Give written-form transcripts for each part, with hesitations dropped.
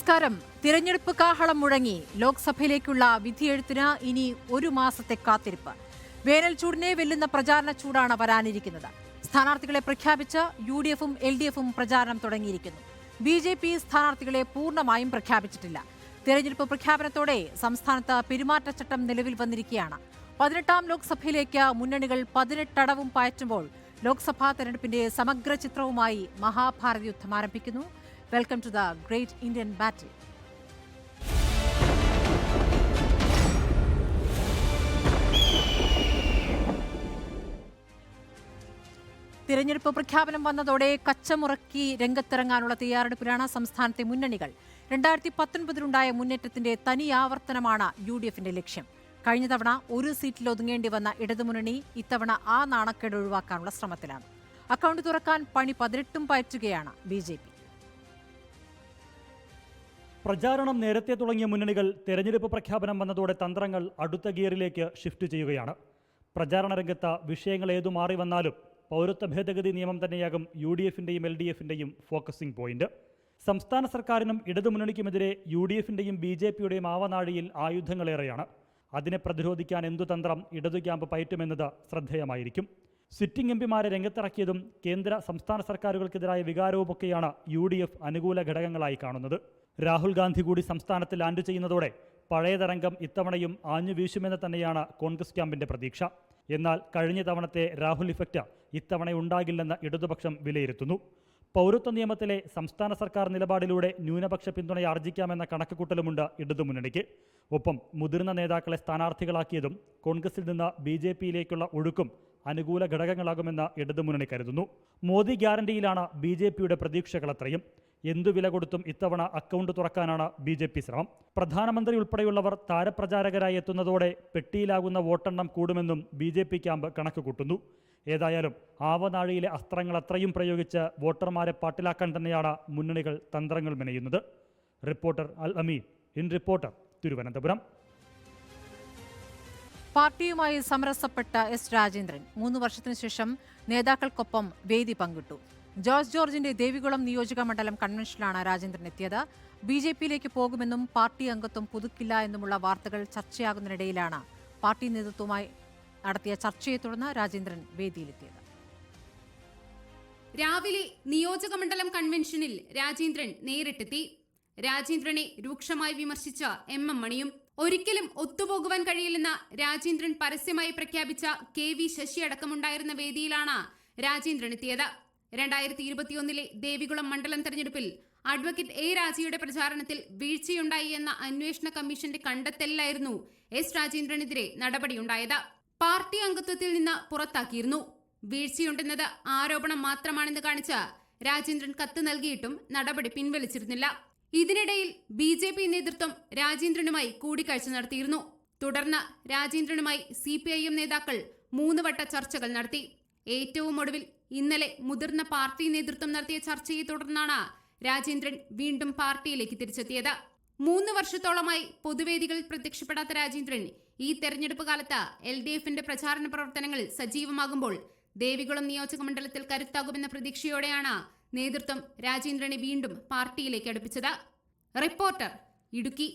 നമസ്കാരം. തിരഞ്ഞെടുപ്പ് കാഹളം മുഴങ്ങി. ലോക്സഭയിലേക്കുള്ള വിധിയെഴുത്തിന് ഇനി ഒരു മാസത്തെ കാത്തിരിപ്പ്. വേനൽ ചൂടിനെ വെല്ലുന്ന പ്രചാരണ ചൂടാണ് വരാനിരിക്കുന്നത്. സ്ഥാനാർത്ഥികളെ പ്രഖ്യാപിച്ച് UDFും LDFും പ്രചാരണം തുടങ്ങിയിരിക്കുന്നു. BJP സ്ഥാനാർത്ഥികളെ പൂർണ്ണമായും പ്രഖ്യാപിച്ചിട്ടില്ല. തിരഞ്ഞെടുപ്പ് പ്രഖ്യാപനത്തോടെ സംസ്ഥാനത്ത് പെരുമാറ്റച്ചട്ടം നിലവിൽ വന്നിരിക്കുകയാണ്. 18ാം ലോക്സഭയിലേക്ക് മുന്നണികൾ 18 അടവും പയറ്റുമ്പോൾ ലോക്സഭാ തെരഞ്ഞെടുപ്പിന്റെ സമഗ്ര ചിത്രവുമായി മഹാഭാരത യുദ്ധം ആരംഭിക്കുന്നു. Welcome to the Great Indian Battle. തിരഞ്ഞെടുപ്പ് പ്രഖ്യാപനം വന്നതോടെ കച്ചമുറക്കി രംഗത്തിറങ്ങാനുള്ള തയ്യാറെടുപ്പിലാണ് സംസ്ഥാനത്തെ മുന്നണികൾ. 2019-ലുണ്ടായ മുന്നേറ്റത്തിന്റെ തനി ആവർത്തനമാണ് UDFന്റെ ലക്ഷ്യം. കഴിഞ്ഞ തവണ ഒരു സീറ്റിൽ ഒതുങ്ങേണ്ടി വന്ന ഇടതുമുന്നണി ഇത്തവണ ആ നാണക്കേട് ഒഴിവാക്കാനുള്ള ശ്രമത്തിലാണ്. അക്കൗണ്ട് തുറക്കാൻ പണി 18ഉം പയറ്റുകയാണ് BJP. പ്രചാരണം നേരത്തെ തുടങ്ങിയ മുന്നണികൾ തെരഞ്ഞെടുപ്പ് പ്രഖ്യാപനം വന്നതോടെ തന്ത്രങ്ങൾ അടുത്ത ഗിയറിലേക്ക് ഷിഫ്റ്റ് ചെയ്യുകയാണ്. പ്രചാരണ രംഗത്ത് വിഷയങ്ങൾ ഏതു മാറി വന്നാലും പൗരത്വ ഭേദഗതി നിയമം തന്നെയാകും UDFന്റെയും LDFന്റെയും ഫോക്കസിംഗ് പോയിന്റ്. സംസ്ഥാന സർക്കാരിനും ഇടതുമുന്നണിക്കുമെതിരെ UDFന്റെയും BJPയുടെയും ആവനാഴിയിൽ ആയുധങ്ങളേറെയാണ്. അതിനെ പ്രതിരോധിക്കാൻ എന്തു തന്ത്രം ഇടതു ക്യാമ്പ് പയറ്റുമെന്നത് ശ്രദ്ധേയമായിരിക്കും. സിറ്റിംഗ് എംപിമാരെ രംഗത്തിറക്കിയതും കേന്ദ്ര സംസ്ഥാന സർക്കാരുകൾക്കെതിരായ വികാരവുമൊക്കെയാണ് UDF അനുകൂല ഘടകങ്ങളായി കാണുന്നത്. രാഹുൽ ഗാന്ധി കൂടി സംസ്ഥാനത്ത് ലാൻഡ് ചെയ്യുന്നതോടെ പഴയ തരംഗം ഇത്തവണയും ആഞ്ഞു വീശുമെന്ന് തന്നെയാണ് കോൺഗ്രസ് ക്യാമ്പിന്റെ പ്രതീക്ഷ. എന്നാൽ കഴിഞ്ഞ തവണത്തെ രാഹുൽ ഇഫക്റ്റ് ഇത്തവണ ഉണ്ടാകില്ലെന്ന് ഇടതുപക്ഷം വിലയിരുത്തുന്നു. പൗരത്വ നിയമത്തിലെ സംസ്ഥാന സർക്കാർ നിലപാടിലൂടെ ന്യൂനപക്ഷ പിന്തുണ ആർജിക്കാമെന്ന കണക്കുകൂട്ടലുമുണ്ട് ഇടതുമുന്നണിക്ക്. ഒപ്പം മുതിർന്ന നേതാക്കളെ സ്ഥാനാർത്ഥികളാക്കിയതും കോൺഗ്രസിൽ നിന്ന് BJPയിലേക്കുള്ള ഒഴുക്കും അനുകൂല ഘടകങ്ങളാകുമെന്ന് ഇടതുമുന്നണി കരുതുന്നു. മോദി ഗ്യാരണ്ടിയിലാണ് BJPയുടെ പ്രതീക്ഷകളത്രയും. എന്തു വില കൊടുത്തും ഇത്തവണ അക്കൗണ്ട് തുറക്കാനാണ് BJP ശ്രമം. പ്രധാനമന്ത്രി ഉൾപ്പെടെയുള്ളവർ താരപ്രചാരകരായി എത്തുന്നതോടെ പെട്ടിയിലാകുന്ന വോട്ടെണ്ണം കൂടുമെന്നും BJP ക്യാമ്പ് കണക്ക് കൂട്ടുന്നു. ഏതായാലും ആവനാഴിയിലെ അസ്ത്രങ്ങൾ അത്രയും പ്രയോഗിച്ച് വോട്ടർമാരെ പാട്ടിലാക്കാൻ തന്നെയാണ് മുന്നണികൾ തന്ത്രങ്ങൾ മെനയുന്നത്. Reporter Al Ameen, in Reporter, Thiruvananthapuram. പാർട്ടിയുമായി സമരസപ്പെട്ട S. രാജേന്ദ്രൻ 3 വർഷത്തിനു ശേഷം നേതാക്കൾക്കൊപ്പം വേദി പങ്കിട്ടു. ജോർജ് ജോർജിന്റെ ദേവികുളം നിയോജക മണ്ഡലം കൺവെൻഷനിലാണ് രാജേന്ദ്രൻ എത്തിയത്. BJPയിലേക്ക് പോകുമെന്നും പാർട്ടി അംഗത്വം പുതുക്കില്ല എന്നുമുള്ള വാർത്തകൾ ചർച്ചയാകുന്നതിനിടയിലാണ് പാർട്ടി നേതൃത്വവുമായി നടത്തിയ ചർച്ചയെ തുടർന്ന് രാജേന്ദ്രൻ വേദിയിലെത്തിയത്. രാവിലെ നിയോജക മണ്ഡലം കൺവെൻഷനിൽ രാജേന്ദ്രൻ നേരിട്ടെത്തി. രാജേന്ദ്രനെ രൂക്ഷമായി വിമർശിച്ച MM മണിയും. ഒരിക്കലും ഒത്തുപോകുവാൻ കഴിയില്ലെന്ന രാജേന്ദ്രൻ പരസ്യമായി പ്രഖ്യാപിച്ച KV ശശി അടക്കമുണ്ടായിരുന്ന വേദിയിലാണ് രാജേന്ദ്രൻ എത്തിയത്. 2021-ലെ ദേവികുളം മണ്ഡലം തെരഞ്ഞെടുപ്പിൽ അഡ്വക്കേറ്റ് A. രാജയുടെ പ്രചാരണത്തിൽ വീഴ്ചയുണ്ടായി എന്ന അന്വേഷണ കമ്മീഷന്റെ കണ്ടെത്തലിലായിരുന്നു S. രാജേന്ദ്രനെതിരെ നടപടിയുണ്ടായത്. പാർട്ടി അംഗത്വത്തിൽ നിന്ന് പുറത്താക്കിയിരുന്നു. വീഴ്ചയുണ്ടെന്നത് ആരോപണം മാത്രമാണെന്ന് കാണിച്ച് രാജേന്ദ്രൻ കത്ത് നൽകിയിട്ടും നടപടി പിൻവലിച്ചിരുന്നില്ല. ഇതിനിടയിൽ BJP നേതൃത്വം രാജേന്ദ്രനുമായി കൂടിക്കാഴ്ച നടത്തിയിരുന്നു. തുടർന്ന് രാജേന്ദ്രനുമായി CPIM നേതാക്കൾ 3 വട്ട ചർച്ചകൾ നടത്തി. ഏറ്റവും ഒടുവിൽ ഇന്നലെ മുതിർന്ന പാർട്ടി നേതൃത്വം നടത്തിയ ചർച്ചയെ തുടർന്നാണ് രാജേന്ദ്രൻ വീണ്ടും പാർട്ടിയിലേക്ക് തിരിച്ചെത്തിയത്. 3 വർഷത്തോളമായി പൊതുവേദികളിൽ പ്രത്യക്ഷപ്പെടാത്ത രാജേന്ദ്രൻ ഈ തെരഞ്ഞെടുപ്പ് കാലത്ത് LDFന്റെ പ്രചാരണ പ്രവർത്തനങ്ങളിൽ സജീവമാകുമ്പോൾ ദേവികുളം നിയോജക മണ്ഡലത്തിൽ കരുത്താകുമെന്ന പ്രതീക്ഷയോടെയാണ് നേതൃത്വം രാജേന്ദ്രനെ വീണ്ടും പാർട്ടിയിലേക്ക് അടുപ്പിച്ചത്. റിപ്പോർട്ടർ, ഇടുക്കി.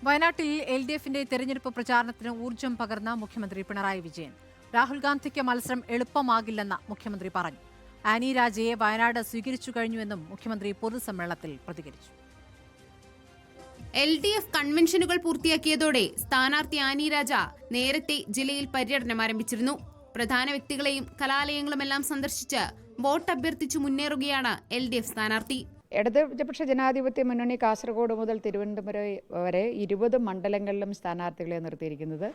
വയനാട്ടിൽ LDFന്റെ തെരഞ്ഞെടുപ്പ് പ്രചാരണത്തിന് ഊർജ്ജം പകർന്ന മുഖ്യമന്ത്രി പിണറായി വിജയൻ. രാഹുൽ ഗാന്ധിക്ക് മത്സരം എളുപ്പമാകില്ലെന്ന് മുഖ്യമന്ത്രി പറഞ്ഞു. ആനി രാജയെ വയനാട് സ്വീകരിച്ചു കഴിഞ്ഞുവെന്നും മുഖ്യമന്ത്രി പൊതുസമ്മേളനത്തിൽ പ്രതികരിച്ചു. LDF കൺവെൻഷനുകൾ പൂർത്തിയാക്കിയതോടെ സ്ഥാനാർത്ഥി ആനി രാജ നേരത്തെ ജില്ലയിൽ പര്യടനം ആരംഭിച്ചിരുന്നു. പ്രധാന വ്യക്തികളെയും കലാലയങ്ങളുമെല്ലാം സന്ദർശിച്ച് വോട്ട് അഭ്യർത്ഥിച്ചു മുന്നേറുകയാണ് LDF സ്ഥാനാർത്ഥി. ഇടതുപക്ഷ ജനാധിപത്യ മുന്നണി കാസർഗോഡ് മുതൽ തിരുവനന്തപുരം വരെ 20 മണ്ഡലങ്ങളിലും സ്ഥാനാർത്ഥികളെ നിർത്തിയിരിക്കുന്നത്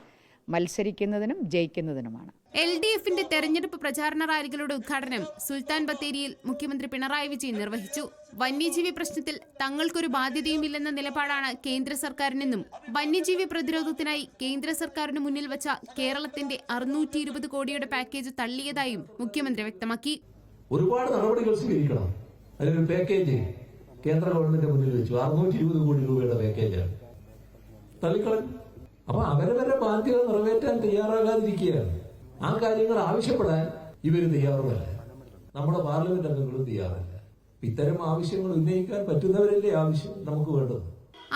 മത്സരിക്കുന്നതിനും ജയിക്കുന്നതിനുമാണ്. LDFന്റെ തെരഞ്ഞെടുപ്പ് പ്രചാരണ റാലികളുടെ ഉദ്ഘാടനം സുൽത്താൻ ബത്തേരിയിൽ മുഖ്യമന്ത്രി പിണറായി വിജയൻ നിർവഹിച്ചു. വന്യജീവി പ്രശ്നത്തിൽ തങ്ങൾക്കൊരു ബാധ്യതയുമില്ലെന്ന നിലപാടാണ് കേന്ദ്ര സർക്കാരിനെന്നും വന്യജീവി പ്രതിരോധത്തിനായി കേന്ദ്ര സർക്കാരിന് മുന്നിൽ വച്ച കേരളത്തിന്റെ 620 കോടിയുടെ പാക്കേജ് തള്ളിയതായും മുഖ്യമന്ത്രി വ്യക്തമാക്കി. ഒരുപാട് നടപടികൾ സ്വീകരിക്കണം. അതിനൊരു പാക്കേജ് കേന്ദ്ര ഗവൺമെന്റ് മുന്നിൽ വെച്ചു. 620 കോടി രൂപയുടെ പാക്കേജാണ് തള്ളിക്കളഞ്ഞു. അപ്പൊ അവരവരുടെ ബാധ്യത നിറവേറ്റാൻ തയ്യാറാകാതിരിക്കുകയാണ്. ആ കാര്യങ്ങൾ ആവശ്യപ്പെടാൻ ഇവർ തയ്യാറുമല്ല. നമ്മുടെ പാർലമെന്റ് അംഗങ്ങളും തയ്യാറല്ല. ഇത്തരം ആവശ്യങ്ങൾ ഉന്നയിക്കാൻ പറ്റുന്നവരല്ലേ ആവശ്യം നമുക്ക് വേണ്ടത്.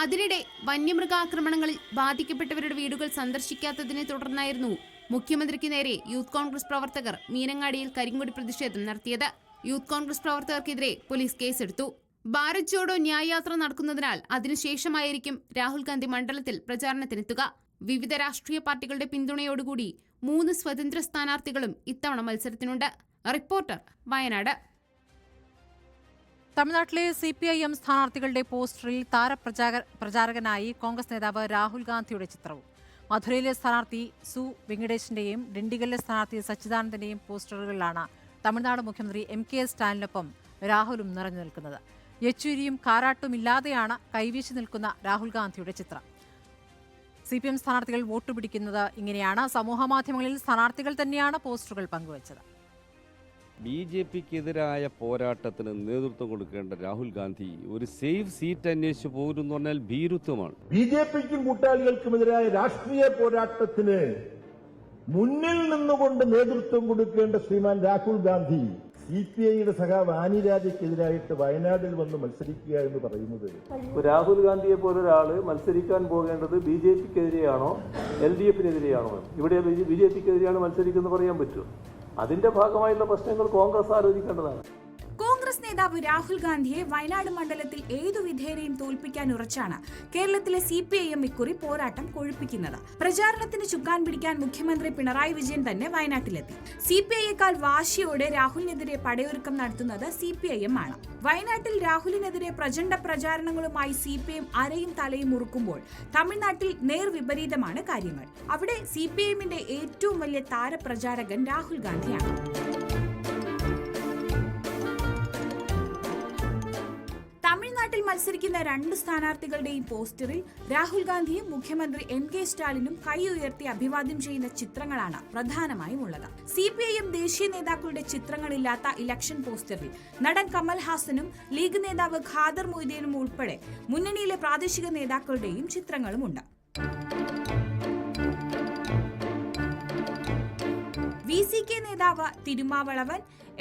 അതിനിടെ വന്യമൃഗാക്രമണങ്ങളിൽ ബാധിക്കപ്പെട്ടവരുടെ വീടുകൾ സന്ദർശിക്കാത്തതിനെ തുടർന്നായിരുന്നു മുഖ്യമന്ത്രിക്ക് നേരെ യൂത്ത് കോൺഗ്രസ് പ്രവർത്തകർ മീനങ്ങാടിയിൽ കരിങ്കൊടി പ്രതിഷേധം നടത്തിയത്. യൂത്ത് കോൺഗ്രസ് പ്രവർത്തകർക്കെതിരെ പോലീസ് കേസെടുത്തു. ഭാരത് ജോഡോ ന്യായ് യാത്ര നടക്കുന്നതിനാൽ അതിനുശേഷമായിരിക്കും രാഹുൽ ഗാന്ധി മണ്ഡലത്തിൽ പ്രചാരണത്തിനെത്തുക. വിവിധ രാഷ്ട്രീയ പാർട്ടികളുടെ പിന്തുണയോടുകൂടി 3 സ്വതന്ത്ര സ്ഥാനാർത്ഥികളും ഇത്തവണ മത്സരത്തിനുണ്ട്. റിപ്പോർട്ടർ, വയനാട്. തമിഴ്നാട്ടിലെ CPIM സ്ഥാനാർത്ഥികളുടെ പോസ്റ്ററിൽ താരപ്രചാരകനായി കോൺഗ്രസ് നേതാവ് രാഹുൽ ഗാന്ധിയുടെ ചിത്രവും മധുരയിലെ സ്ഥാനാർത്ഥി സു വെങ്കടേഷിന്റെയും ഡിണ്ടിഗലിലെ സ്ഥാനാർത്ഥി സച്ചിദാനന്ദന്റെയും പോസ്റ്ററുകളിലാണ് തമിഴ്നാട് മുഖ്യമന്ത്രി MK സ്റ്റാലിനൊപ്പം രാഹുലും നിറഞ്ഞു നിൽക്കുന്നത്. യെച്ചൂരിയും കാരാട്ടും ഇല്ലാതെയാണ് കൈവീശി നിൽക്കുന്ന രാഹുൽ ഗാന്ധിയുടെ ചിത്രം. CPM സ്ഥാനാർത്ഥികൾ വോട്ട് പിടിക്കുന്നത് ഇങ്ങനെയാണ്. സമൂഹമാധ്യമങ്ങളിൽ സ്ഥാനാർത്ഥികൾ തന്നെയാണ് പോസ്റ്ററുകൾ പങ്കുവച്ചത്. BJPക്കെതിരായ പോരാട്ടത്തിന് നേതൃത്വം കൊടുക്കേണ്ട രാഹുൽ ഗാന്ധി ഒരു സേഫ് സീറ്റ് അന്വേഷിച്ച് പോകുന്നു പറഞ്ഞാൽ ഭീരുത്വമാണ്. BJPക്കും കൂട്ടാളികൾക്കുമെതിരായ രാഷ്ട്രീയ പോരാട്ടത്തിന് മുന്നിൽ നിന്നുകൊണ്ട് നേതൃത്വം കൊടുക്കേണ്ട ശ്രീമാൻ രാഹുൽ ഗാന്ധി CPIയുടെ സഖാവ് ആനി രാജയ്ക്കെതിരായിട്ട് വയനാട്ടിൽ വന്ന് മത്സരിക്കുക എന്ന് പറയുന്നത്, രാഹുൽ ഗാന്ധിയെ പോലൊരാള് മത്സരിക്കാൻ പോകേണ്ടത് BJPക്കെതിരെയാണോ LDFനെതിരെയാണോ? ഇവിടെ BJPക്കെതിരെയാണ് മത്സരിക്കുന്നത് പറയാൻ പറ്റുമോ? അതിന്റെ ഭാഗമായുള്ള പ്രശ്നങ്ങൾ കോൺഗ്രസ് ആലോചിക്കേണ്ടതാണ്. കോൺഗ്രസ് നേതാവ് രാഹുൽ ഗാന്ധിയെ വയനാട് മണ്ഡലത്തിൽ ഏതു വിധേനയും തോൽപ്പിക്കാൻ ഉറച്ചാണ് കേരളത്തിലെ CPIM ഇക്കുറി പോരാട്ടം കൊഴുപ്പിക്കുന്നത്. പ്രചാരണത്തിന് ചുക്കാൻ പിടിക്കാൻ മുഖ്യമന്ത്രി പിണറായി വിജയൻ തന്നെ വയനാട്ടിലെത്തി. CPIയേക്കാൾ വാശിയോടെ രാഹുലിനെതിരെ പടയൊരുക്കം നടത്തുന്നത് CPIM ആണ്. വയനാട്ടിൽ രാഹുലിനെതിരെ പ്രചണ്ഡ പ്രചാരണങ്ങളുമായി CPIM അരയും തലയും മുറുക്കുമ്പോൾ തമിഴ്നാട്ടിൽ നേർവിപരീതമാണ് കാര്യങ്ങൾ. അവിടെ CPIMന്റെ ഏറ്റവും വലിയ താരപ്രചാരകൻ രാഹുൽ ഗാന്ധിയാണ്. തമിഴ്നാട്ടിൽ മത്സരിക്കുന്ന 2 സ്ഥാനാർത്ഥികളുടെയും പോസ്റ്ററിൽ രാഹുൽ ഗാന്ധിയും മുഖ്യമന്ത്രി MK സ്റ്റാലിനും കൈ ഉയർത്തി അഭിവാദ്യം ചെയ്യുന്ന ചിത്രങ്ങളാണ് പ്രധാനമായും ഉള്ളത്. CPIM ദേശീയ നേതാക്കളുടെ ചിത്രങ്ങളില്ലാത്ത ഇലക്ഷൻ പോസ്റ്ററിൽ നടൻ കമൽഹാസനും ലീഗ് നേതാവ് ഖാദർ മൊയ്തീനും ഉൾപ്പെടെ മുന്നണിയിലെ പ്രാദേശിക നേതാക്കളുടെയും ചിത്രങ്ങളുമുണ്ട്. VCK നേതാവ് തിരുമാവളവൻ,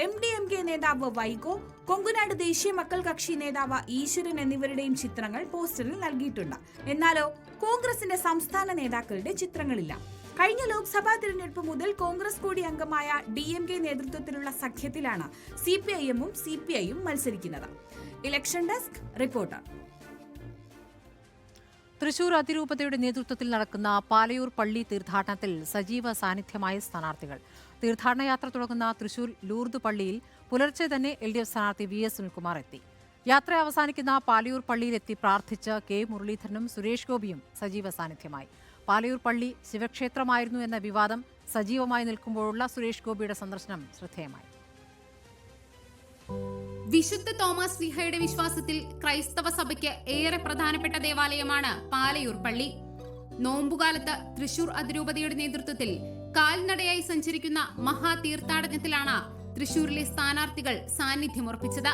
MDMK നേതാവ് വൈകോ, കൊങ്കുനാട് ദേശീയ മക്കൾ കക്ഷി നേതാവ് ഈശ്വരൻ എന്നിവരുടെയും ചിത്രങ്ങൾ പോസ്റ്ററിൽ നൽകിയിട്ടുണ്ട്. എന്നാലോ കോൺഗ്രസിന്റെ സംസ്ഥാന നേതാക്കളുടെ ചിത്രങ്ങളില്ല. കഴിഞ്ഞ ലോക്സഭാ തിരഞ്ഞെടുപ്പ് മുതൽ കോൺഗ്രസ് കൂടി അംഗമായ DMK നേതൃത്വത്തിലുള്ള സഖ്യത്തിലാണ് CPIMും CPIയും മത്സരിക്കുന്നത്. Election desk reporter. തൃശൂർ അതിരൂപതയുടെ നേതൃത്വത്തിൽ നടക്കുന്ന പാലയൂർ പള്ളി തീർത്ഥാടനത്തിൽ സജീവ സാന്നിധ്യമായ സ്ഥാനാർത്ഥികൾ. തീർത്ഥാടന യാത്ര തുടങ്ങുന്ന തൃശൂർ ലൂർദ് പള്ളിയിൽ പുലർച്ചെ തന്നെ LDF സ്ഥാനാർത്ഥി VS സുനിൽകുമാർ എത്തി. യാത്ര അവസാനിക്കുന്ന പാലയൂർ പള്ളിയിലെത്തി പ്രാർത്ഥിച്ച് K മുരളീധരനും സുരേഷ് ഗോപിയും സജീവ സാന്നിധ്യമായി. പാലയൂർ പള്ളി ശിവക്ഷേത്രമായിരുന്നു എന്ന വിവാദം സജീവമായി നിൽക്കുമ്പോഴുള്ള സുരേഷ് ഗോപിയുടെ സന്ദർശനം ശ്രദ്ധേയമായി. വിശുദ്ധ തോമസ് ശ്ലീഹയുടെ വിശ്വാസത്തിൽ ക്രൈസ്തവ സഭയ്ക്ക് ഏറെ പ്രധാനപ്പെട്ട ദേവാലയമാണ് പാലയൂർ പള്ളി. നോമ്പുകാലത്ത് തൃശൂർ അതിരൂപതയുടെ നേതൃത്വത്തിൽ കാൽനടയായി സഞ്ചരിക്കുന്ന മഹാതീർത്ഥാടനത്തിലാണ് തൃശൂരിലെ സ്ഥാനാർത്ഥികൾ സാന്നിധ്യമുറപ്പിച്ചത്.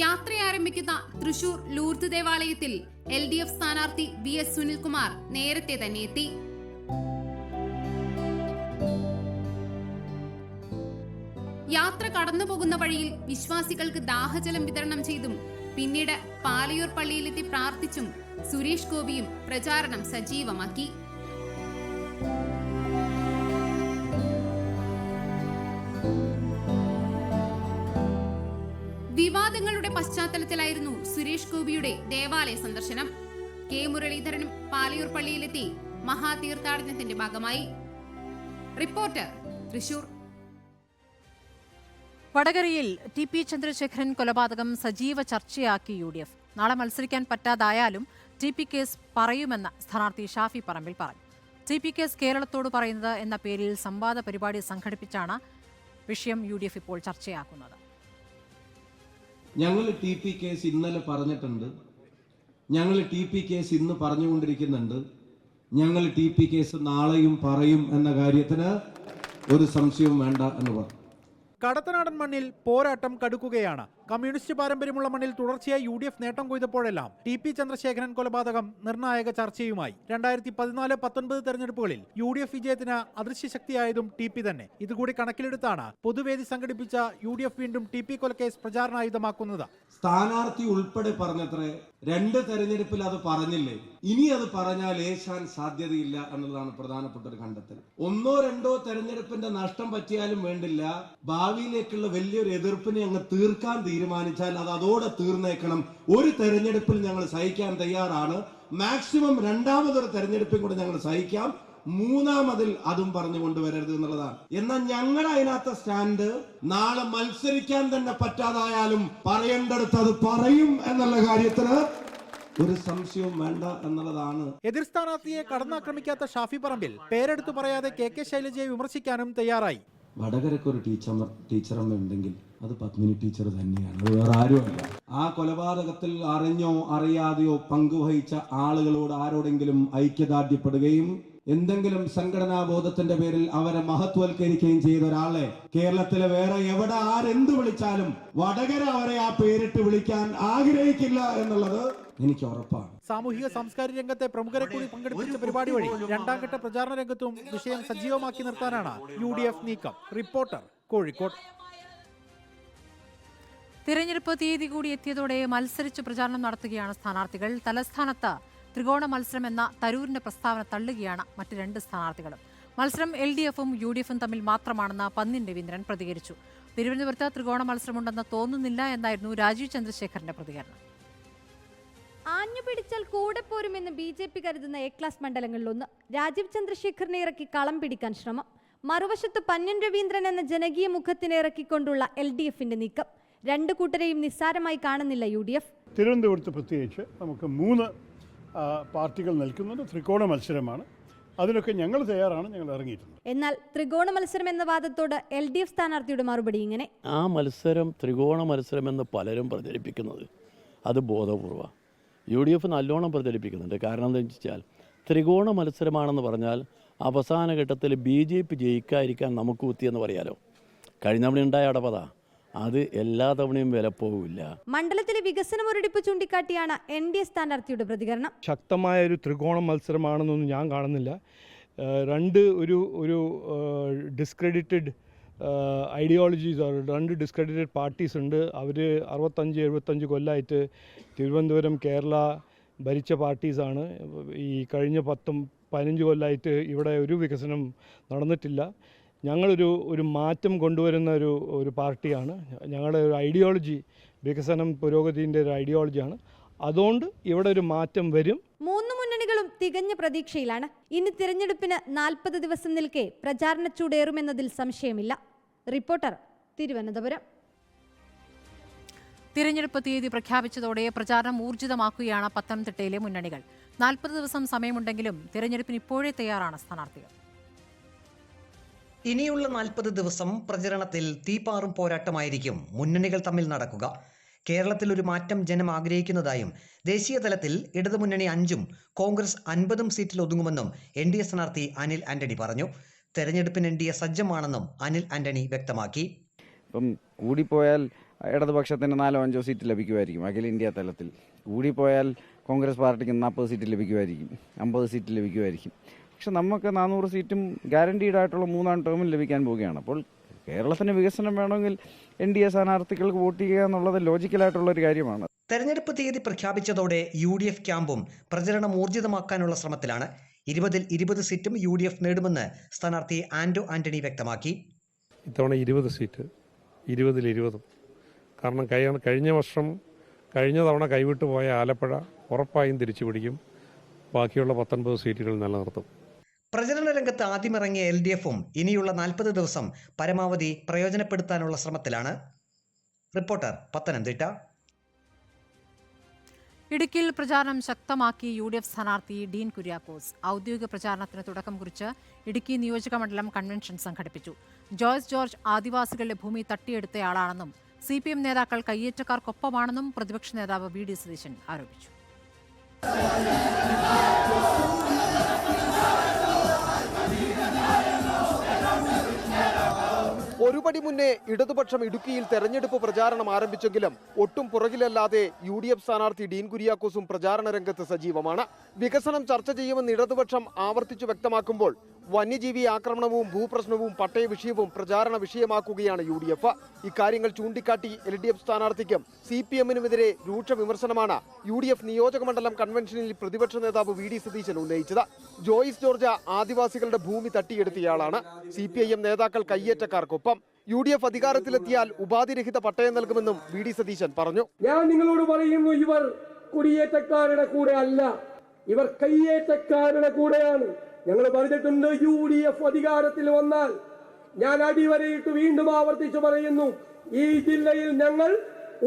യാത്ര ആരംഭിക്കുന്ന തൃശൂർ ലൂർദ് ദേവാലയത്തിൽ LDF സ്ഥാനാർത്ഥി VS സുനിൽകുമാർ നേരത്തെ തന്നെ എത്തി. യാത്ര കടന്നുപോകുന്ന വഴിയിൽ വിശ്വാസികൾക്ക് ദാഹജലം വിതരണം ചെയ്തും പിന്നീട് പാലയൂർ പള്ളിയിലെത്തി പ്രാർത്ഥിച്ചും സുരേഷ് ഗോപിയും പ്രചാരണം സജീവമാക്കി. വിവാദങ്ങളുടെ പശ്ചാത്തലത്തിലായിരുന്നു സുരേഷ് ഗോപിയുടെ ദേവാലയ സന്ദർശനം. K മുരളീധരനും പാലയൂർ പള്ളിയിലെത്തി മഹാതീർത്ഥാടനത്തിന്റെ ഭാഗമായി. റിപ്പോർട്ടർ, തൃശൂർ. വടകരയിൽ TP ചന്ദ്രശേഖരൻ കൊലപാതകം സജീവ ചർച്ചയാക്കി UDF. നാളെ മത്സരിക്കാൻ പറ്റാതായാലും TP കേസ് പറയുമെന്ന് സ്ഥാനാർത്ഥി ഷാഫി പറമ്പിൽ പറഞ്ഞു. TP കേസ് കേരളത്തോട് പറയുന്നത് എന്ന പേരിൽ സംവാദ പരിപാടി സംഘടിപ്പിച്ചാണ് വിഷയം UDF ഇപ്പോൾ ചർച്ചയാക്കുന്നത്. ഞങ്ങൾ TP കേസ് ഇന്നലെ പറഞ്ഞിട്ടുണ്ട്, ഞങ്ങൾ TP കേസ് ഇന്ന് പറഞ്ഞുകൊണ്ടിരിക്കുന്നുണ്ട്, ഞങ്ങൾ TP കേസ് നാളെയും പറയും എന്ന കാര്യത്തിന് ഒരു സംശയവും വേണ്ട എന്ന് പറഞ്ഞു. കടത്തനാടൻ മണ്ണിൽ പോരാട്ടം കടുക്കുകയാണ്. കമ്മ്യൂണിസ്റ്റ് പാരമ്പര്യമുള്ള മണ്ണിൽ തുടർച്ചയായി UDF നേട്ടം കൊയ്തപ്പോഴെല്ലാം TP ചന്ദ്രശേഖരൻ കൊലപാതകം നിർണായക ചർച്ചയുമായി. 2014-19 തെരഞ്ഞെടുപ്പുകളിൽ UDF വിജയത്തിന് അദൃശ്യശക്തിയായതും TP തന്നെ. ഇതുകൂടി കണക്കിലെടുത്താണ് പൊതുവേദി സംഘടിപ്പിച്ച UDF വീണ്ടും TP കൊലക്കേസ് പ്രചാരണായുധമാക്കുന്നത്. സ്ഥാനാർത്ഥി ഉൾപ്പെടെ പറഞ്ഞത്രേ 2 തെരഞ്ഞെടുപ്പിൽ അത് പറഞ്ഞില്ലേ, ഇനി അത് പറഞ്ഞാൽ ഏശാൻ സാധ്യതയില്ല എന്നുള്ളതാണ് പ്രധാനപ്പെട്ട ഒരു കണ്ടെത്തൽ. 1-2 തെരഞ്ഞെടുപ്പിന്റെ നഷ്ടം പറ്റിയാലും വേണ്ടില്ല, ഭാവിയിലേക്കുള്ള വലിയൊരു എതിർപ്പിനെ അങ്ങ് തീർക്കാൻ തീരുമാനിച്ചാൽ അത് അതോടെ തീർന്നേക്കണം. ഒരു തെരഞ്ഞെടുപ്പിൽ ഞങ്ങൾ സഹിക്കാൻ തയ്യാറാണ്, മാക്സിമം 2ാമതൊരു തെരഞ്ഞെടുപ്പും കൂടെ ഞങ്ങൾ സഹിക്കാം, 3ാമതിൽ അതും പറഞ്ഞു കൊണ്ടുവരരുത് എന്നുള്ളതാണ്. എന്നാൽ ഞങ്ങൾ അതിനകത്ത് സ്റ്റാൻഡ് നാളെ മത്സരിക്കാൻ തന്നെ പറ്റാതായാലും പറയേണ്ടടുത്ത് അത് പറയും എന്നുള്ള കാര്യത്തിന് ഒരു സംശയവും വേണ്ട എന്നുള്ളതാണ്. എതിർ സ്ഥാനാർത്ഥിയെ കടന്നാക്രമിക്കാത്ത ഷാഫി പറമ്പിൽ പേരെടുത്തു പറയാതെ KK ശൈലജയെ വിമർശിക്കാനും തയ്യാറായി. വടകരക്ക് ഒരു ടീച്ചറമ്മ ഉണ്ടെങ്കിൽ അത് പത്മിനി ടീച്ചർ തന്നെയാണ്, അത് വേറെ ആരുമല്ല. ആ കൊലപാതകത്തിൽ അറിഞ്ഞോ അറിയാതെയോ പങ്കുവഹിച്ച ആളുകളോട് ആരോടെങ്കിലും ഐക്യദാർഢ്യപ്പെടുകയും എന്തെങ്കിലും സംഘടനാ ബോധത്തിന്റെ പേരിൽ അവരെ മഹത്വവൽക്കരിക്കുകയും ചെയ്ത ഒരാളെ കേരളത്തിലെ വേറെ എവിടെ ആരെന്ത് വിളിച്ചാലും വടകര അവരെ ആ പേരിട്ട് വിളിക്കാൻ ആഗ്രഹിക്കില്ല എന്നുള്ളത് എനിക്ക് ഉറപ്പാണ്. സാമൂഹിക സാംസ്കാരിക രംഗത്തെ പ്രമുഖരെ കൂടി പങ്കെടുപ്പിച്ച പരിപാടി വഴി 2ാം ഘട്ട പ്രചാരണ രംഗത്തും വിഷയം സജീവമാക്കി നിർത്താനാണ് UDF നീക്കം. റിപ്പോർട്ടർ, കോഴിക്കോട്. തിരഞ്ഞെടുപ്പ് തീയതി കൂടി എത്തിയതോടെ മത്സരിച്ച് പ്രചാരണം നടത്തുകയാണ് സ്ഥാനാർത്ഥികൾ. തലസ്ഥാനത്ത് ത്രികോണ മത്സരം എന്ന തരൂരിന്റെ പ്രസ്താവന തള്ളുകയാണ് മറ്റ് 2 സ്ഥാനാർത്ഥികളും. മത്സരം LDFും UDFും തമ്മിൽ മാത്രമാണെന്ന് പന്ന്യൻ രവീന്ദ്രൻ പ്രതികരിച്ചു. തിരുവനന്തപുരത്ത് ത്രികോണ മത്സരമുണ്ടെന്ന് തോന്നുന്നില്ല എന്നായിരുന്നു രാജീവ് ചന്ദ്രശേഖരന്റെ പ്രതികരണം. ആഞ്ഞു പിടിച്ചാൽ കൂടെ പോരുമെന്ന് BJP കരുതുന്ന A ക്ലാസ് മണ്ഡലങ്ങളിലൊന്ന്. രാജീവ് ചന്ദ്രശേഖരനെ ഇറക്കി കളം പിടിക്കാൻ ശ്രമം. മറുവശത്ത് പന്ന്യൻ രവീന്ദ്രൻ എന്ന ജനകീയ മുഖത്തിനെ ഇറക്കിക്കൊണ്ടുള്ള LDFന്റെ നീക്കം. 2 കൂട്ടരെയും നിസ്സാരമായി കാണുന്നില്ല UDF. തിരുവനന്തപുരത്ത് പ്രത്യേകിച്ച് നമുക്ക് 3 പാർട്ടികൾ നിൽക്കുന്നത് ത്രികോണ മത്സരമാണ്. അതിനൊക്കെ ഞങ്ങൾ തയ്യാറാണ്, ഞങ്ങൾ ഇറങ്ങിയിട്ടുണ്ട്. എന്നാൽ ത്രികോണ മത്സരം എന്ന വാദത്തോട് LDF സ്ഥാനാർത്ഥിയുടെ മറുപടി ഇങ്ങനെ: ആ മത്സരം ത്രികോണ മത്സരമെന്ന് പലരും പ്രചരിപ്പിക്കുന്നത് അത് ബോധപൂർവ്വം UDF നല്ലോണം പ്രചരിപ്പിക്കുന്നുണ്ട്. കാരണം എന്താണെന്ന് വെച്ചാൽ ത്രികോണ മത്സരമാണെന്ന് പറഞ്ഞാൽ അവസാന ഘട്ടത്തിൽ BJP ജയിക്കാതിരിക്കാൻ നമുക്ക് കുത്തിയെന്ന് പറയാലോ. കഴിഞ്ഞ തവണ ഉണ്ടായ അടപത അത് എല്ലാ തവണയും വില പോവില്ല. മണ്ഡലത്തിലെ വികസന മുരടിപ്പ് ചൂണ്ടിക്കാട്ടിയാണ് NDA സ്ഥാനാർത്ഥിയുടെ പ്രതികരണം. ശക്തമായ ഒരു ത്രികോണ മത്സരമാണെന്നൊന്നും ഞാൻ കാണുന്നില്ല. 2 ഒരു ഡിസ്ക്രെഡിറ്റഡ് ഐഡിയോളജീസ്, 2 ഡിസ്ക്രെഡിറ്റഡ് പാർട്ടീസ് ഉണ്ട്. അവർ 65-75 കൊല്ലമായിട്ട് തിരുവനന്തപുരം, കേരള ഭരിച്ച പാർട്ടീസാണ്. ഈ കഴിഞ്ഞ 10-15 കൊല്ലമായിട്ട് ഇവിടെ ഒരു വികസനം നടന്നിട്ടില്ല. ഞങ്ങളൊരു മാറ്റം കൊണ്ടുവരുന്ന ഒരു പാർട്ടിയാണ്. ഞങ്ങളുടെ ഒരു ഐഡിയോളജി വികസനം, പുരോഗതിൻ്റെ ഒരു ഐഡിയോളജിയാണ്. അതുകൊണ്ട് ഇവിടെ ഒരു മാറ്റം വരും. 3 മുന്നണികളും തികഞ്ഞ പ്രതീക്ഷയിലാണ്. ഇനി തിരഞ്ഞെടുപ്പിന് 40 ദിവസം നിൽക്കെ പ്രചാരണ ചൂടേറുമെന്നതിൽ സംശയമില്ല. റിപ്പോർട്ടർ, തിരുവനന്തപുരം. തിരഞ്ഞെടുപ്പ് തീയതി പ്രഖ്യാപിച്ചതോടെ പ്രചാരണം ഊർജിതമാക്കുകയാണ് പത്തനംതിട്ടയിലെ മുന്നണികൾ. 40 ദിവസം സമയമുണ്ടെങ്കിലും തിരഞ്ഞെടുപ്പിന് ഇപ്പോഴേ തയ്യാറാണ് സ്ഥാനാർത്ഥികൾ. ഇനിയുള്ള 40 ദിവസം പ്രചരണത്തിൽ തീപാറും പോരാട്ടമായിരിക്കും മുന്നണികൾ തമ്മിൽ നടക്കുക. കേരളത്തിൽ ഒരു മാറ്റം ജനം ആഗ്രഹിക്കുന്നതായും ദേശീയ തലത്തിൽ ഇടതുമുന്നണി 5ഉം കോൺഗ്രസ് 50 സീറ്റിൽ ഒതുങ്ങുമെന്നും NDA സ്ഥാനാർത്ഥി അനിൽ ആന്റണി പറഞ്ഞു. തെരഞ്ഞെടുപ്പിന് NDA സജ്ജമാണെന്നും അനിൽ ആന്റണി വ്യക്തമാക്കി. ഇപ്പം കൂടിപ്പോയാൽ ഇടതുപക്ഷത്തിന് 4-5 സീറ്റ് ലഭിക്കുമായിരിക്കും. അഖിലേന്ത്യാ തലത്തിൽ കൂടിപ്പോയാൽ കോൺഗ്രസ് പാർട്ടിക്ക് 40 സീറ്റ് ലഭിക്കുമായിരിക്കും, 50 സീറ്റ് ലഭിക്കുമായിരിക്കും. പക്ഷെ നമുക്ക് 400 സീറ്റും ഗ്യാരണ്ടീഡ് ആയിട്ടുള്ള 3ാം ടേമിൽ ലഭിക്കാൻ പോവുകയാണ്. അപ്പോൾ കേരളത്തിന് വികസനം വേണമെങ്കിൽ NDA സ്ഥാനാർത്ഥികൾക്ക് വോട്ട് ചെയ്യുക എന്നുള്ളത് ലോജിക്കലായിട്ടുള്ള ഒരു കാര്യമാണ്. തെരഞ്ഞെടുപ്പ് തീയതി പ്രഖ്യാപിച്ചതോടെ UDF ക്യാമ്പും പ്രചരണം ഊർജിതമാക്കാനുള്ള ശ്രമത്തിലാണ്. 20-ൽ 20 സീറ്റും UDF നേടുമെന്ന് സ്ഥാനാർത്ഥി ആന്റണി വ്യക്തമാക്കി. ഇത്തവണ 20 സീറ്റ്, 20-ൽ 20. കാരണം കഴിഞ്ഞ തവണ കൈവിട്ടു പോയ ആലപ്പുഴ ഉറപ്പായും തിരിച്ചു പിടിക്കും. ബാക്കിയുള്ള 19 സീറ്റുകൾ നിലനിർത്തും. പ്രചരണ രംഗത്ത് ആദ്യമിറങ്ങിയ LDFും ഇനിയുള്ള 40 ദിവസം പരമാവധി പ്രയോജനപ്പെടുത്താനുള്ള ശ്രമത്തിലാണ്. റിപ്പോർട്ടർ, പത്തനംതിട്ട. ഇടുക്കിയിൽ പ്രചാരണം ശക്തമാക്കി UDF സ്ഥാനാർത്ഥി ഡീൻ കുര്യാക്കോസ്. ഔദ്യോഗിക പ്രചാരണത്തിന് തുടക്കം കുറിച്ച് ഇടുക്കി നിയോജക മണ്ഡലം കൺവെൻഷൻ സംഘടിപ്പിച്ചു. ജോയ്സ് ജോർജ് ആദിവാസികളുടെ ഭൂമി തട്ടിയെടുത്തയാളാണെന്നും CPM നേതാക്കൾ കയ്യേറ്റക്കാർക്കൊപ്പമാണെന്നും പ്രതിപക്ഷ നേതാവ് VD സതീശൻ ആരോപിച്ചു. ഒരുപടി മുന്നേ ഇടതുപക്ഷം ഇടുക്കിയിൽ തെരഞ്ഞെടുപ്പ് പ്രചാരണം ആരംഭിച്ചെങ്കിലും ഒട്ടും പുറകിലല്ലാതെ UDF സ്ഥാനാർത്ഥി ഡീൻ കുര്യാക്കോസും പ്രചാരണ രംഗത്ത് സജീവമാണ്. വികസനം ചർച്ച ചെയ്യുമെന്ന് ഇടതുപക്ഷം ആവർത്തിച്ചു വ്യക്തമാക്കുമ്പോൾ വന്യജീവി ആക്രമണവും ഭൂപ്രശ്നവും പട്ടയ വിഷയവും പ്രചാരണ വിഷയമാക്കുകയാണ് UDF. ഇക്കാര്യങ്ങൾ ചൂണ്ടിക്കാട്ടി LDF സ്ഥാനാർത്ഥിക്കും CPM-നുമെതിരെ രൂക്ഷ വിമർശനമാണ് UDF നിയോജകമണ്ഡലം കൺവെൻഷനിൽ പ്രതിപക്ഷ നേതാവ് VD സതീശൻ ഉന്നയിച്ചത്. ജോയിസ് ജോർജ് ആദിവാസികളുടെ ഭൂമി തട്ടിയെടുത്തയാളാണ്. CPIM നേതാക്കൾ കയ്യേറ്റക്കാർക്കൊപ്പം. UDF അധികാരത്തിലെത്തിയാൽ ഉപാധിരഹിത പട്ടയം നൽകുമെന്നും VD സതീശൻ പറഞ്ഞു. ഞാൻ നിങ്ങളോട് പറയുന്നു, ഇവർ കുടിയേറ്റക്കാരുടെ കൂടെ അല്ല, ഇവർ കയ്യേറ്റക്കാരുടെ കൂടെയാണ്. ഞങ്ങൾ പറഞ്ഞിട്ടുണ്ട്, UDF അധികാരത്തിൽ വന്നാൽ ഞാൻ അടിവരയിട്ട് വീണ്ടും ആവർത്തിച്ചു പറയുന്നു, ഈ ജില്ലയിൽ ഞങ്ങൾ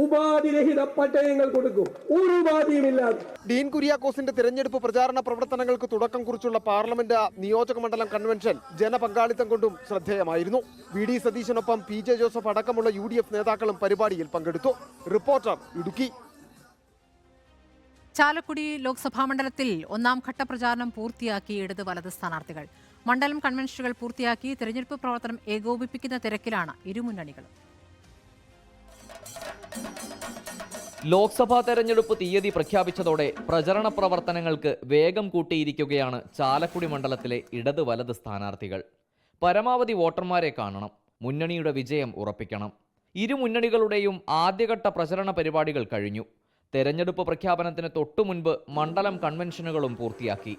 ഉപാധിരഹിത പട്ടയങ്ങൾ കൊടുക്കും, ഒരു ഉപാധിയുമില്ലാതെ. ഡീൻ കുര്യാക്കോസിന്റെ തിരഞ്ഞെടുപ്പ് പ്രചാരണ പ്രവർത്തനങ്ങൾക്ക് തുടക്കം കുറിച്ചുള്ള പാർലമെന്റ് നിയോജകമണ്ഡലം കൺവെൻഷൻ ജനപങ്കാളിത്തം കൊണ്ടും ശ്രദ്ധേയമായിരുന്നു. VD സതീശനൊപ്പം PJ ജോസഫ് അടക്കമുള്ള UDF നേതാക്കളും പരിപാടിയിൽ പങ്കെടുത്തു. റിപ്പോർട്ടർ, ഇടുക്കി. ചാലക്കുടി ലോക്സഭാ മണ്ഡലത്തിൽ ഒന്നാം ഘട്ട പ്രചാരണം പൂർത്തിയാക്കി ഇടത് വലത് സ്ഥാനാർത്ഥികൾ. മണ്ഡലം കൺവെൻഷനുകൾ പൂർത്തിയാക്കി തെരഞ്ഞെടുപ്പ് പ്രവർത്തനം ഏകോപിപ്പിക്കുന്ന തിരക്കിലാണ് ഇരുമുന്നണികളും. ലോക്സഭാ തെരഞ്ഞെടുപ്പ് തീയതി പ്രഖ്യാപിച്ചതോടെ പ്രചരണ പ്രവർത്തനങ്ങൾക്ക് വേഗം കൂട്ടിയിരിക്കുകയാണ് ചാലക്കുടി മണ്ഡലത്തിലെ ഇടത് വലത് സ്ഥാനാർത്ഥികൾ. പരമാവധി വോട്ടർമാരെ കാണണം, മുന്നണിയുടെ വിജയം ഉറപ്പിക്കണം. ഇരു മുന്നണികളുടെയും ആദ്യഘട്ട പ്രചരണ പരിപാടികൾ കഴിഞ്ഞു. തെരഞ്ഞെടുപ്പ് പ്രഖ്യാപനത്തിന് തൊട്ടുമുൻപ് മണ്ഡലം കൺവെൻഷനുകളും പൂർത്തിയാക്കി.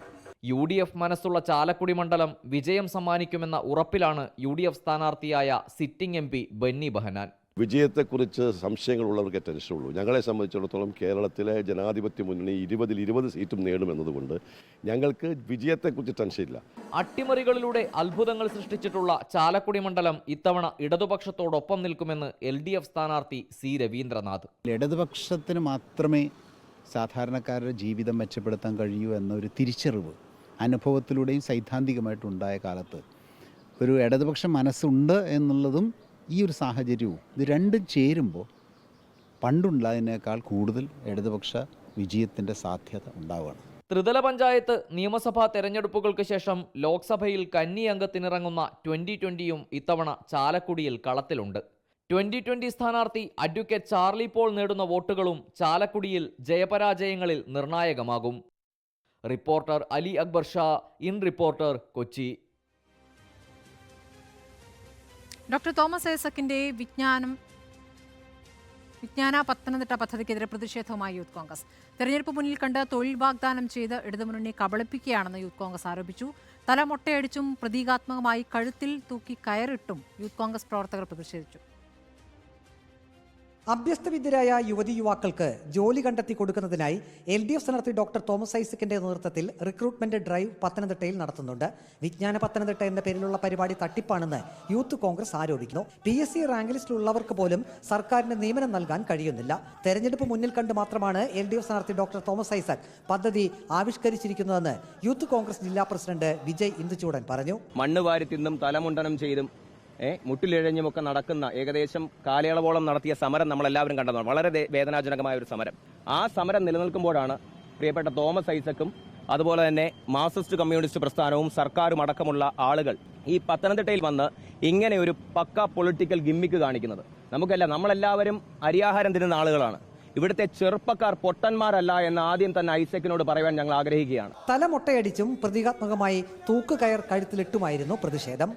UDF മനസ്സുള്ള ചാലക്കുടി മണ്ഡലം വിജയം സമ്മാനിക്കുമെന്ന ഉറപ്പിലാണ് UDF സ്ഥാനാർത്ഥിയായ സിറ്റിംഗ് MP ബെന്നി ബെഹനാൻ. വിജയത്തെക്കുറിച്ച് സംശയങ്ങളുള്ളവർക്ക് ടെൻഷനുള്ളൂ. ഞങ്ങളെ സംബന്ധിച്ചിടത്തോളം കേരളത്തിലെ ജനാധിപത്യ മുന്നണി 20 സീറ്റും നേടുമെന്നതുകൊണ്ട് ഞങ്ങൾക്ക് വിജയത്തെക്കുറിച്ച് ടെൻഷനില്ല. അട്ടിമറികളിലൂടെ അത്ഭുതങ്ങൾ സൃഷ്ടിച്ചിട്ടുള്ള ചാലക്കുടി മണ്ഡലം ഇത്തവണ ഇടതുപക്ഷത്തോടൊപ്പം നിൽക്കുമെന്ന് LDF സ്ഥാനാർത്ഥി C രവീന്ദ്രനാഥ്. ഇടതുപക്ഷത്തിന് മാത്രമേ സാധാരണക്കാരുടെ ജീവിതം മെച്ചപ്പെടുത്താൻ കഴിയൂ എന്നൊരു തിരിച്ചറിവ് അനുഭവത്തിലൂടെയും സൈദ്ധാന്തികമായിട്ടുണ്ടായ കാലത്ത് ഒരു ഇടതുപക്ഷ മനസ്സുണ്ട് എന്നുള്ളതും ഈ ഒരു സാഹചര്യവും ഇത് രണ്ടും ചേരുമ്പോൾ പണ്ടുണ്ടായതിനേക്കാൾ കൂടുതൽ ഇടതുപക്ഷ വിജയത്തിൻ്റെ സാധ്യത ഉണ്ടാവുകയാണ്. ത്രിതല പഞ്ചായത്ത് നിയമസഭാ തെരഞ്ഞെടുപ്പുകൾക്ക് ശേഷം ലോക്സഭയിൽ കന്നി അംഗത്തിനിറങ്ങുന്ന 2020യും ഇത്തവണ ചാലക്കുടിയിൽ കളത്തിലുണ്ട്. 2020 സ്ഥാനാർത്ഥി അഡ്വക്കേറ്റ് ചാർലി പോൾ നേടുന്ന വോട്ടുകളും ചാലക്കുടിയിൽ ജയപരാജയങ്ങളിൽ നിർണായകമാകും. Reporter Ali Akbar Shah, in Reporter, Kochi. Doctor Thomas ഐസക്കിന്റെ വിജ്ഞാന പത്തനംതിട്ട പദ്ധതിക്കെതിരെ പ്രതിഷേധവുമായി യൂത്ത് കോൺഗ്രസ്. തെരഞ്ഞെടുപ്പ് മുന്നിൽ കണ്ട് തൊഴിൽ വാഗ്ദാനം ചെയ്ത് ഇടതുമുന്നണി കബളിപ്പിക്കുകയാണെന്ന് യൂത്ത് കോൺഗ്രസ് ആരോപിച്ചു. തല മൊട്ടയടിച്ചും പ്രതീകാത്മകമായി കഴുത്തിൽ തൂക്കി കയറിട്ടും യൂത്ത് കോൺഗ്രസ് പ്രവർത്തകർ പ്രതിഷേധിച്ചു. അഭ്യസ്തവിദ്യരായ യുവതി യുവാക്കൾക്ക് ജോലി കണ്ടെത്തി കൊടുക്കുന്നതിനായി LDF സ്ഥാനാർത്ഥി ഡോക്ടർ തോമസ് ഐസക്കിന്റെ നേതൃത്വത്തിൽ റിക്രൂട്ട്മെന്റ് ഡ്രൈവ് പത്തനംതിട്ടയിൽ നടത്തുന്നുണ്ട്. വിജ്ഞാന പത്തനംതിട്ട എന്ന പേരിലുള്ള പരിപാടി തട്ടിപ്പാണെന്ന് യൂത്ത് കോൺഗ്രസ് ആരോപിക്കുന്നു. PSC റാങ്ക് ലിസ്റ്റിലുള്ളവർക്ക് പോലും സർക്കാരിന് നിയമനം നൽകാൻ കഴിയുന്നില്ല. തെരഞ്ഞെടുപ്പ് മുന്നിൽ കണ്ട് മാത്രമാണ് LDF സ്ഥാനാർത്ഥി ഡോക്ടർ തോമസ് ഐസക് പദ്ധതി ആവിഷ്കരിച്ചിരിക്കുന്നതെന്ന് യൂത്ത് കോൺഗ്രസ് ജില്ലാ പ്രസിഡന്റ് വിജയ് ഇന്ദുചൂടൻ പറഞ്ഞു. മണ്ണ് വാരി തിന്നും തലമുണ്ടനം ചെയ്തും മുട്ടിലിഴഞ്ഞുമൊക്കെ നടക്കുന്ന ഏകദേശം കാലയളവോളം നടത്തിയ സമരം നമ്മളെല്ലാവരും കണ്ടതാണ്. വളരെ വേദനാജനകമായ ഒരു സമരം. ആ സമരം നിലനിൽക്കുമ്പോഴാണ് പ്രിയപ്പെട്ട തോമസ് ഐസക്കും അതുപോലെ തന്നെ മാർക്സിസ്റ്റ് കമ്മ്യൂണിസ്റ്റ് പ്രസ്ഥാനവും സർക്കാരും അടക്കമുള്ള ആളുകൾ ഈ പത്തനംതിട്ടയിൽ വന്ന് ഇങ്ങനെ ഒരു പക്ക പൊളിറ്റിക്കൽ ഗിമ്മിക്ക് കാണിക്കുന്നത്. നമ്മളെല്ലാവരും അരിയാഹാരം തിന്നുന്ന ആളുകളാണ്. ഇവിടുത്തെ ചെറുപ്പക്കാർ പൊട്ടന്മാരല്ല എന്ന് ആദ്യം തന്നെ ഐസക്കിനോട് പറയാൻ ഞങ്ങൾ ആഗ്രഹിക്കുകയാണ്. തലമൊട്ടയടിച്ചും പ്രതീകാത്മകമായി തൂക്കുകയർ കഴുത്തിലിട്ടുമായിരുന്നു പ്രതിഷേധം.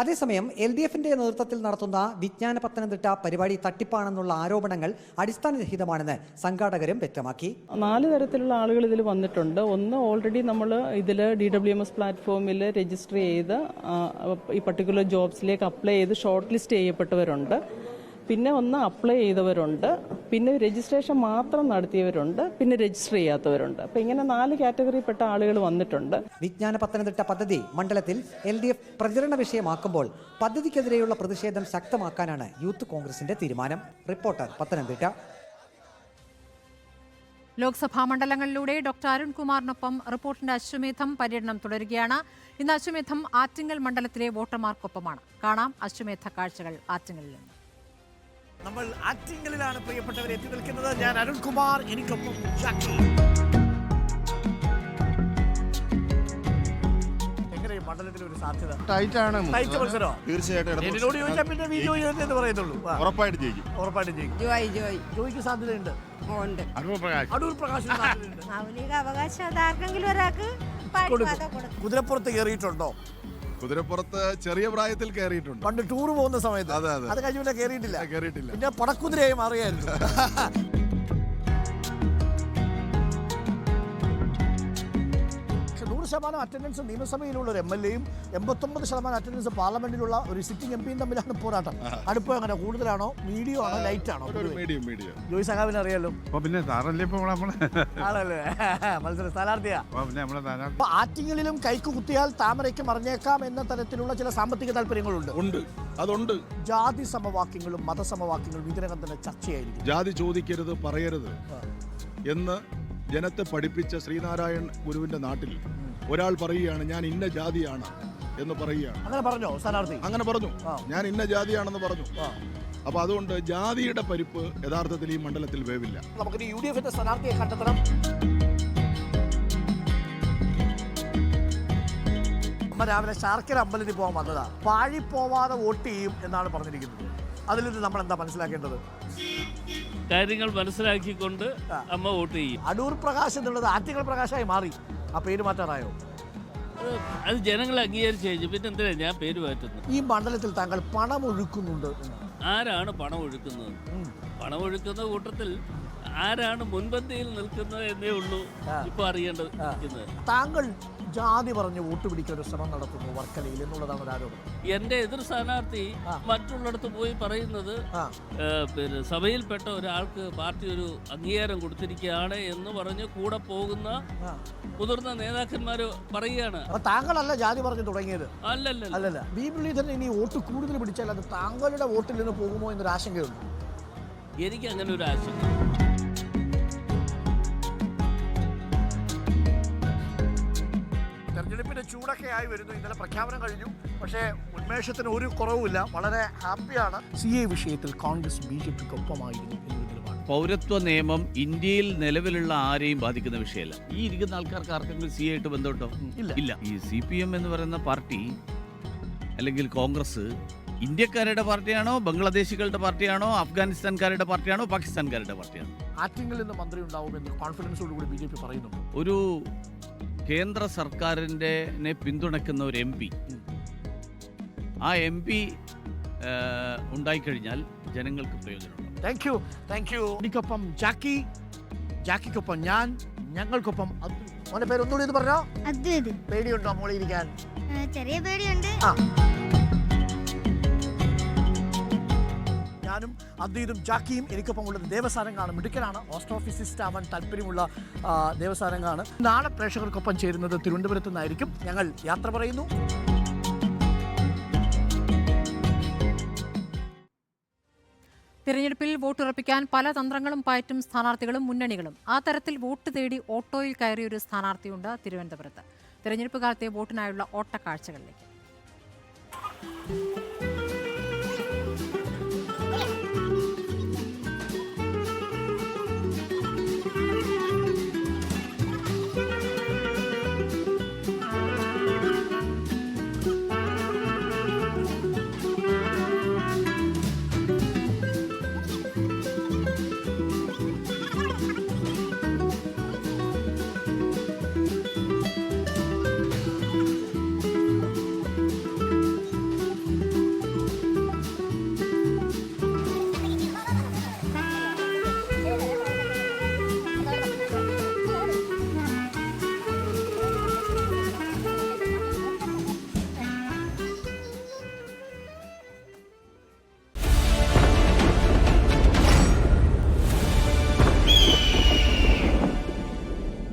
അതേസമയം LDFന്റെ നേതൃത്വത്തിൽ നടത്തുന്ന വിജ്ഞാന പത്തനംതിട്ട പരിപാടി തട്ടിപ്പാണെന്നുള്ള ആരോപണങ്ങൾ അടിസ്ഥാനരഹിതമാണെന്ന് സംഘാടകരും വ്യക്തമാക്കി. 4 തരത്തിലുള്ള ആളുകൾ ഇതിൽ വന്നിട്ടുണ്ട്. ഒന്ന്, ഓൾറെഡി നമ്മൾ ഇതിൽ DWMS പ്ലാറ്റ്ഫോമിൽ രജിസ്റ്റർ ചെയ്ത് ഈ പർട്ടിക്കുലർ ജോബ്സിലേക്ക് അപ്ലൈ ചെയ്ത് ഷോർട്ട് ലിസ്റ്റ് ചെയ്യപ്പെട്ടവരുണ്ട്. പിന്നെ ഒന്ന് അപ്ലൈ ചെയ്തവരുണ്ട്, പിന്നെ രജിസ്ട്രേഷൻ മാത്രം നടത്തിയവരുണ്ട്, പിന്നെ രജിസ്റ്റർ ചെയ്യാത്തവരുണ്ട്. അപ്പോൾ ഇങ്ങനെ 4 കാറ്റഗറിയിൽപ്പെട്ട ആളുകൾ വന്നിട്ടുണ്ട്. വിജ്ഞാന പത്തനംതിട്ട പദ്ധതി മണ്ഡലത്തിൽ LDF പ്രചരണ വിഷയമാക്കുമ്പോൾ പദ്ധതിക്കെതിരെയുള്ള പ്രതിഷേധം ശക്തമാക്കാനാണ് യൂത്ത് കോൺഗ്രസിന്റെ തീരുമാനം. റിപ്പോർട്ടർ, പത്തനംതിട്ട. ലോക്സഭാ മണ്ഡലങ്ങളിലൂടെ ഡോക്ടർ അരുൺകുമാറിനൊപ്പം റിപ്പോർട്ടിന്റെ അശ്വമേധം പര്യടനം തുടരുകയാണ്. ഇന്ന് അശ്വമേധം ആറ്റിങ്ങൽ മണ്ഡലത്തിലെ വോട്ടർമാർക്കൊപ്പമാണ്. കാണാം അശ്വമേധ കാഴ്ചകൾ ആറ്റിങ്ങലിൽ നിന്ന്. നമ്മൾ ആറ്റിങ്ങലിലാണ് പ്രിയപ്പെട്ടവരെ എത്തി നിൽക്കുന്നത്. ഞാൻ അരുൺകുമാർ, എനിക്കൊപ്പം ജാക്കി. എങ്ങനെയും മണ്ഡലത്തിൽ ഒരു സാധ്യത ടൈറ്റാണ്. ടൈറ്റ് മത്സരം തീർച്ചയായിട്ടും എന്നോട് ചോദിച്ചാൽ പിന്നെ വിജോ എന്ന് പറയുന്നുള്ളൂ. ഉറപ്പായിട്ട് ജയിക്കും. ഉറപ്പായിട്ടും ജയിക്കും. ജോയിക്ക് സാധ്യതയുണ്ട്. അടൂർ പ്രകാശ് അവകാശം അതാർക്കെങ്കിലും ഒരാൾക്ക് കുതിരപ്പുറത്ത് കയറിയിട്ടുണ്ടോ? കുതിരപ്പുറത്ത് ചെറിയ പ്രായത്തിൽ കയറിയിട്ടുണ്ട്. പണ്ട് ടൂർ പോകുന്ന സമയത്ത്. അതെ അതെ. അത് കഴിഞ്ഞ പിന്നെ കയറിയിട്ടില്ല. കയറിയിട്ടില്ല. പിന്നെ പടക്കുതിരയായി മാറിയായിരുന്നു. 100% അറ്റൻഡൻസ് നിയമസഭയിലുള്ള ഒരു MLA-യും 89% അറ്റൻഡൻസ് പാർലമെന്റിലുള്ള ഒരു സിറ്റിംഗ് MP-യും തമ്മിലാണ് പോരാട്ടം. അടുപ്പം അങ്ങനെ കൂടുതലാണോ, മീഡിയം ആണോ, ലൈറ്റ് ആണോ? മീഡിയം. ജോയി സഖാവിനെ അറിയാലോ? പിന്നെ സാറല്ലേ ആണല്ലേ? മത്സര സ്ഥാനാർത്ഥിയാ. ആറ്റിങ്ങലിലും കൈക്ക് കുത്തിയാൽ താമരയ്ക്ക് മറിഞ്ഞേക്കാം എന്ന തരത്തിലുള്ള ചില സാമ്പത്തിക താല്പര്യങ്ങളുണ്ട്. അതുണ്ട്. ജാതി സമവാക്യങ്ങളും മതസമവാക്യങ്ങളും ഇതിനകം തന്നെ ചർച്ചയായിരിക്കും. ജാതി ചോദിക്കരുത്, പറയരുത് എന്ന് ജനത്തെ പഠിപ്പിച്ച ശ്രീനാരായൺ ഗുരുവിന്റെ നാട്ടിൽ ഒരാൾ പറയുകയാണ്, ഞാൻ ഇന്ന ജാതിയാണ് എന്ന് പറയുകയാണ്. അങ്ങനെ പറഞ്ഞോ സ്ഥാനാർത്ഥി? അങ്ങനെ പറഞ്ഞു, ഞാൻ ഇന്ന ജാതിയാണെന്ന് പറഞ്ഞു. അപ്പൊ അതുകൊണ്ട് ജാതിയുടെ പരിപ്പ് യഥാർത്ഥത്തിൽ ഈ മണ്ഡലത്തിൽ വേവില്ല. നമുക്കൊരു UDF-ന്റെ സ്ഥാനാർത്ഥിയെ കണ്ടെത്തണം. അമ്മ രാവിലെ ശാർക്കര അമ്പലത്തിൽ പോകാൻ വന്നതാ. പാഴിപ്പോവാതെ വോട്ട് ചെയ്യും എന്നാണ് പറഞ്ഞിരിക്കുന്നത്. അതിൽ നിന്ന് നമ്മൾ എന്താ മനസ്സിലാക്കേണ്ടത്? കാര്യങ്ങൾ മനസ്സിലാക്കിക്കൊണ്ട് അമ്മ വോട്ട് ചെയ്യും. അടൂർ പ്രകാശ് എന്നുള്ളത് ആറ്റിങ്ങൽ പ്രകാശായി മാറി. ആ പേര് മാറ്റാറായോ? അത് ജനങ്ങൾ അംഗീകരിച്ചു കഴിഞ്ഞു. പിന്നെ എന്തിനാ ഞാൻ പേര് മാറ്റുന്നത്? ഈ മണ്ഡലത്തിൽ താങ്കൾ പണം ഒഴുക്കുന്നുണ്ട്. ആരാണ് പണം ഒഴുക്കുന്നത്? പണം ഒഴുക്കുന്ന കൂട്ടത്തിൽ ആരാണ് മുൻപന്തിയിൽ നിൽക്കുന്നത് എന്നേ ഉള്ളൂ ഇപ്പൊ അറിയേണ്ടത്. താങ്കൾ ജാതി പറഞ്ഞ് വോട്ട് പിടിക്കാൻ ഒരു ശ്രമം നടത്തുന്നു വർക്കലയിൽ എന്നുള്ളതാണ് ഒരു ആരോപണം. എന്റെ എതിർ സ്ഥാനാർത്ഥി മറ്റുള്ളിടത്ത് പോയി പറയുന്നത് പിന്നെ സഭയിൽപ്പെട്ട ഒരാൾക്ക് പാർട്ടി ഒരു അംഗീകാരം കൊടുത്തിരിക്കുകയാണ് എന്ന് പറഞ്ഞ് കൂടെ പോകുന്ന മുതിർന്ന നേതാക്കന്മാര് പറയുകയാണ്. താങ്കളല്ല ജാതി പറഞ്ഞു തുടങ്ങിയത്? അല്ലല്ല. ബി മുരളീധരൻ ഇനി വോട്ട് കൂടുതൽ പിടിച്ചാൽ അത് താങ്കളുടെ വോട്ടിൽ നിന്ന് പോകുമോ എന്നൊരു ആശങ്കയുണ്ട്. എനിക്ക് അങ്ങനെ ഒരു ആശങ്ക. തെരഞ്ഞെടുപ്പിന്റെ ചൂടൊക്കെ ആയി വരുന്നു. ഇന്നലെ പ്രഖ്യാപനം കഴിഞ്ഞു. പക്ഷേ ഉന്മേഷത്തിന് ഒരു കുറവുമില്ല. വളരെ ഹാപ്പിയാണ്. CA വിഷയത്തിൽ കോൺഗ്രസ് BJP-ക്കൊപ്പമായിരുന്നു എന്നൊരു നിലപാട്. പൗരത്വ നിയമം ഇന്ത്യയിൽ നിലവിലുള്ള ആരെയും ബാധിക്കുന്ന വിഷയമല്ല. ഈ ഇരിക്കുന്ന ആൾക്കാർക്ക് ആർക്കെങ്കിലും CA ആയിട്ട് ബന്ധമുണ്ടോ? ഇല്ല. ഈ CPM എന്ന് പറയുന്ന പാർട്ടി അല്ലെങ്കിൽ കോൺഗ്രസ് ഇന്ത്യക്കാരുടെ പാർട്ടിയാണോ, ബംഗ്ലാദേശികളുടെ പാർട്ടിയാണോ, അഫ്ഗാനിസ്ഥാൻകാരുടെ പാർട്ടിയാണോ, പാകിസ്ഥാൻകാരുടെ പാർട്ടിയാണോ? ആറ്റിങ്ങലിൽ നിന്ന് മന്ത്രി ഉണ്ടാവുമെന്ന് കോൺഫിഡൻസോടുകൂടി BJP പറയുന്നുണ്ട്. ഒരു കേന്ദ്ര സർക്കാരിനെ പിന്തുണയ്ക്കുന്ന ഒരു MP, ആ MP ഉണ്ടായിക്കഴിഞ്ഞാൽ ജനങ്ങൾക്ക് പ്രയോജനമുണ്ടാകും. Thank you. എനിക്കൊപ്പം ജാക്കിക്കൊപ്പം ഞാൻ, ഞങ്ങൾക്കൊപ്പം മോനെ പേര് ഒന്നുകൂടി ഇത് പറഞ്ഞോ. പേടിയുണ്ടോ മോളി ഇരിക്കാൻ? ചെറിയ പേടിയുണ്ട്. ഞാനും അദ്വൈതും ജാക്കിയും എനിക്കൊപ്പം ഉള്ളത് ദേവസാരംഗാണ്. മിടുക്കനാണ്. ഓസ്ട്രോഫിസിസ്റ്റ് ആവാൻ താല്പര്യമുള്ള ദേവസാരംഗാണ്. നാളെ പ്രേക്ഷകർക്കൊപ്പം ചേരുന്നത് തിരുവനന്തപുരത്ത് നിന്നായിരിക്കും. ഞങ്ങൾ യാത്ര പറയുന്നു. തിരഞ്ഞെടുപ്പിൽ വോട്ടുറപ്പിക്കാൻ പല തന്ത്രങ്ങളും പയറ്റും സ്ഥാനാർത്ഥികളും മുന്നണികളും. ആ തരത്തിൽ വോട്ട് തേടി ഓട്ടോയിൽ കയറിയൊരു സ്ഥാനാർത്ഥിയുണ്ട് തിരുവനന്തപുരത്ത്. തിരഞ്ഞെടുപ്പ് കാലത്തെ വോട്ടിനായുള്ള ഓട്ടക്കാഴ്ചകളിലേക്ക്.